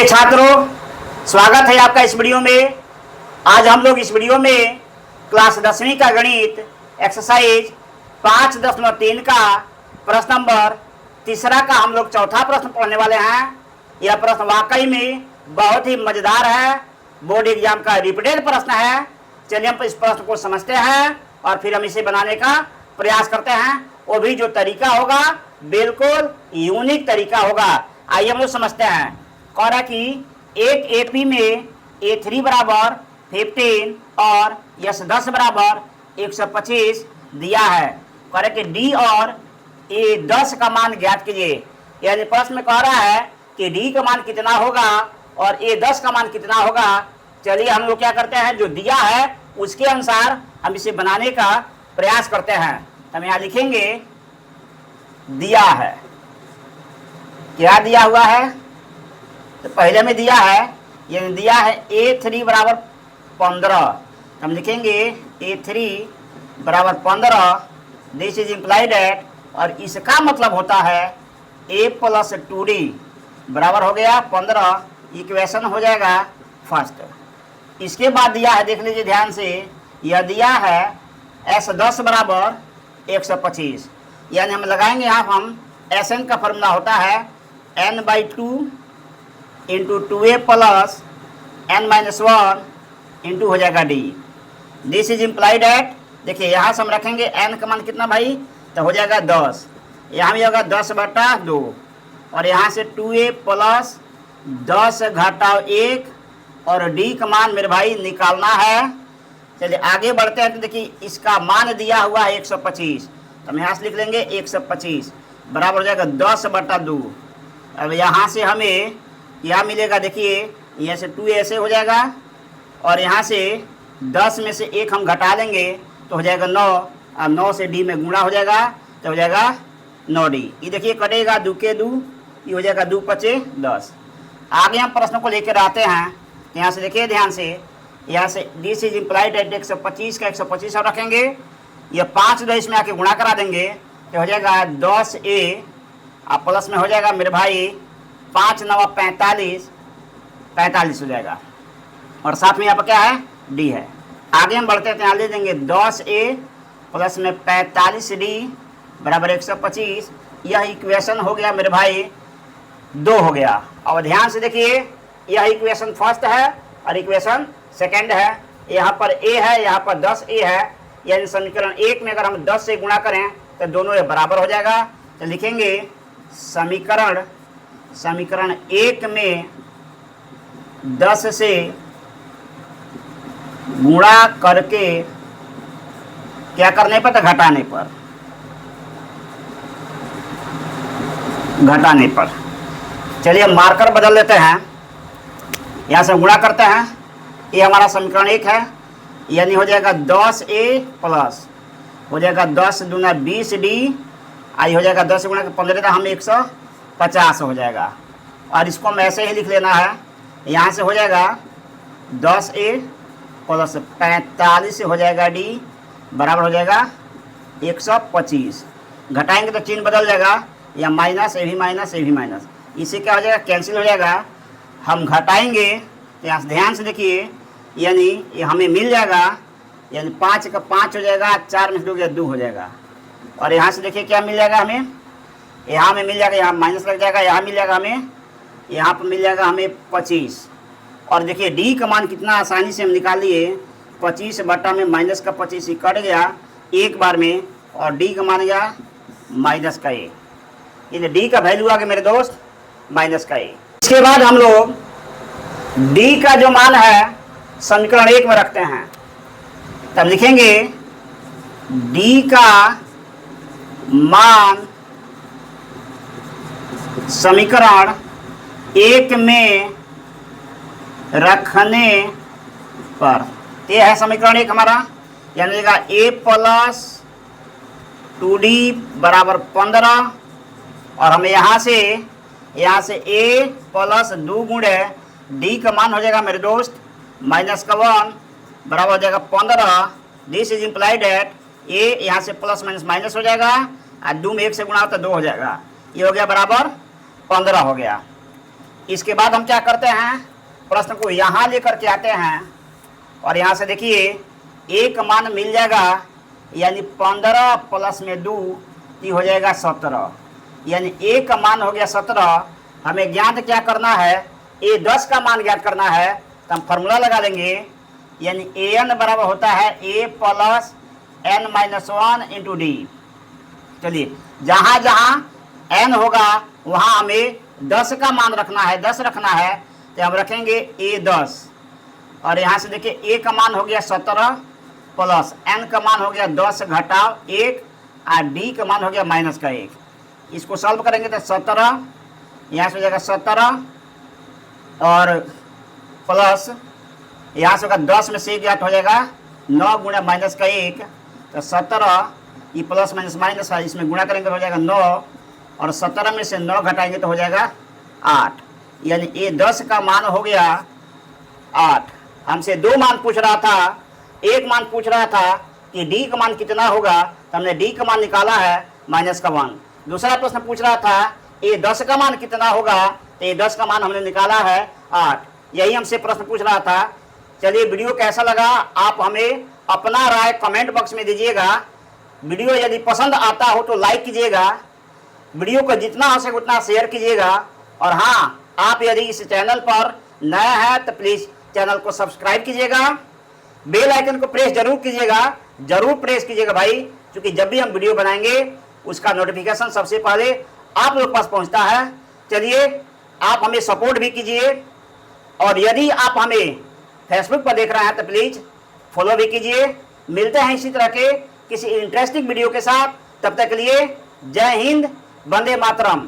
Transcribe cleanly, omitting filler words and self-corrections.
छात्रों, स्वागत है आपका इस वीडियो में। आज हम लोग इस वीडियो में क्लास 10वीं का गणित एक्सरसाइज 5.3 का प्रश्न नंबर 3 का हम लोग चौथा प्रश्न पढ़ने वाले हैं। यह प्रश्न वाकई में बहुत ही मजेदार है, बोर्ड एग्जाम का रिपीटेड प्रश्न है। चलिए हम इस प्रश्न को समझते हैं और फिर हम इसे बनाने का प्रयास करते हैं। वो भी जो तरीका होगा बिल्कुल यूनिक तरीका होगा। आइए हम लोग समझते हैं। कह रहा कि एक एपी में A3 बराबर 15 और S10 बराबर 125 दिया है। कह रहा कि D और A10 का मान ज्ञात कीजिए। यानी प्रश्न में कह रहा है कि D का मान कितना होगा और A10 का मान कितना होगा। चलिए हम लोग क्या करते हैं, जो दिया है उसके अनुसार हम इसे बनाने का प्रयास करते हैं। हम यहाँ लिखेंगे दिया है, क्या दिया हुआ है। तो पहले में दिया है, ये दिया है A3 बराबर 15। हम लिखेंगे A3 बराबर 15। दिस इज इम्प्लाइड एट, और इसका मतलब होता है A प्लस 2D बराबर हो गया 15। इक्वेशन हो जाएगा फर्स्ट। इसके बाद दिया है, देख लीजिए ध्यान से, यह दिया है S10 बराबर 125। यानी हम लगाएंगे यहाँ हम Sn का फॉर्मूला होता है n/2 into 2a plus n-1 into हो जाएगा d। This is implied at, देखिए यहाँ से हम रखेंगे n का मान कितना भाई, तो हो जाएगा 10। यहाँ भी होगा 10/2 और यहाँ से 2a प्लस 10-1 और d का मान मेरे भाई निकालना है। चलिए आगे बढ़ते हैं। तो देखिए इसका मान दिया हुआ है 125, तो हम यहाँ से लिख लेंगे 125 बराबर हो जाएगा 10/2। अब यहाँ से हमें क्या मिलेगा, देखिए यहाँ से 2 ऐसे हो जाएगा और यहाँ से 10 में से 1 हम घटा लेंगे तो हो जाएगा 9। अब 9 से d में गुणा हो जाएगा तो हो जाएगा 9d। ये देखिए कटेगा 2 के 2, ये हो जाएगा 2×5 = 10। आगे हम प्रश्न को लेकर आते हैं। यहाँ से देखिए ध्यान से, यहाँ से दिस इज इम्प्लाइड एट 125 का 125 और रखेंगे, ये 5 दो इसमें आके गुणा करा देंगे तो हो जाएगा 10a और प्लस में हो जाएगा मेरे भाई 5×9 = 45 हो जाएगा और साथ में यहाँ पर क्या है, d है। आगे हम बढ़ते हैं, यहाँ ले देंगे 10a प्लस में 45d बराबर 125। यह इक्वेशन हो गया मेरे भाई 2 हो गया। और ध्यान से देखिए यह इक्वेशन फर्स्ट है और इक्वेशन सेकंड है। यहाँ पर a है, यहाँ पर 10a है। यानी समीकरण 1 में अगर हम 10 से गुणा करें तो दोनों ये बराबर हो जाएगा। तो लिखेंगे समीकरण 1 में 10 से गुणा करके क्या करने पर, तो घटाने पर। चलिए हम मार्कर बदल लेते हैं, यहाँ से गुणा करते हैं। ये हमारा समीकरण 1 है, यानी हो जाएगा 10a प्लस हो जाएगा 10 दूना 20d आई हो जाएगा 10 गुणा 15 हम 150 हो जाएगा। और इसको हम ऐसे ही लिख लेना है। यहाँ से हो जाएगा 10a प्लस 45 हो जाएगा d बराबर हो जाएगा 125। घटाएंगे तो चिन्ह बदल जाएगा, या माइनस, ए भी माइनस। इसे क्या हो जाएगा, कैंसिल हो जाएगा। हम घटाएंगे तो यहाँ से ध्यान से देखिए, यानी ये हमें मिल जाएगा, यानी 5 का 5 हो जाएगा, 4 में से 2 हो जाएगा। और यहाँ से देखिए क्या मिल जाएगा हमें, यहाँ में मिल जाएगा, यहाँ माइनस लग जाएगा, यहाँ मिल जाएगा हमें, यहाँ पर मिल जाएगा हमें 25। और देखिए d का मान कितना आसानी से हम निकाल लिए, 25 बटा में माइनस का 25 कट गया एक बार में, और d का मान गया -1। ये d का वैल्यू आ गया मेरे दोस्त -1। इसके बाद हम लोग d का जो मान है समीकरण 1 में रखते हैं। तब लिखेंगे d का मान समीकरण 1 में रखने पर, ये है समीकरण 1 हमारा, यानी a प्लस 2d बराबर 15। और हमें यहाँ से a प्लस 2 गुणे d का मान हो जाएगा मेरे दोस्त -1 बराबर हो जाएगा 15। This is implied at a, यहाँ से प्लस माइनस हो जाएगा और 2 में 1 से गुणा हो तो 2 हो जाएगा। ये हो गया बराबर 15 हो गया। इसके बाद हम क्या करते हैं, प्रश्न को यहाँ लेकर के आते हैं और यहाँ से देखिए ए का मान मिल जाएगा, यानी 15 प्लस में 2 ये हो जाएगा 17, यानी ए का मान हो गया 17। हमें ज्ञात क्या करना है, ए 10 का मान ज्ञात करना है, तो हम फार्मूला लगा लेंगे, यानी ए एन बराबर होता है a plus n minus 1 into d. चलिए जहाँ जहाँ एन होगा वहाँ हमें 10 का मान रखना है, 10 रखना है, तो हम रखेंगे ए 10 और यहाँ से देखिए ए का मान हो गया 17 प्लस एन का मान हो गया 10 घटाव 1 और डी का मान हो गया माइनस का 1। इसको सॉल्व करेंगे तो 17 यहाँ से हो जाएगा 17 और प्लस यहाँ से होगा 10 में से ज्ञात हो जाएगा 9 गुणा माइनस का 1, तो 17 ये प्लस माइनस माइनस है, इसमें गुणा करेंगे तो हो जाएगा 9 और 17 में से 9 घटाएंगे तो हो जाएगा 8, यानी ए 10 का मान हो गया 8। हमसे 2 मान पूछ रहा था, एक मान पूछ रहा था कि डी का मान कितना होगा, तो हमने डी का मान निकाला है माइनस का 1। दूसरा प्रश्न पूछ रहा था ए 10 का मान कितना होगा, तो ए 10 का मान हमने निकाला है 8। यही हमसे प्रश्न पूछ रहा था। चलिए वीडियो कैसा लगा आप हमें अपना राय कमेंट बॉक्स में दीजिएगा। वीडियो यदि पसंद आता हो तो लाइक कीजिएगा, वीडियो को जितना हो सके उतना शेयर कीजिएगा, और हाँ आप यदि इस चैनल पर नया है तो प्लीज़ चैनल को सब्सक्राइब कीजिएगा, बेल आइकन को प्रेस जरूर कीजिएगा, जरूर प्रेस कीजिएगा भाई, क्योंकि जब भी हम वीडियो बनाएंगे उसका नोटिफिकेशन सबसे पहले आप लोग पास पहुंचता है। चलिए आप हमें सपोर्ट भी कीजिए, और यदि आप हमें फेसबुक पर देख रहे हैं तो प्लीज़ फॉलो भी कीजिए। मिलते हैं इसी तरह के किसी इंटरेस्टिंग वीडियो के साथ, तब तक के लिए जय हिंद, वंदे मातरम।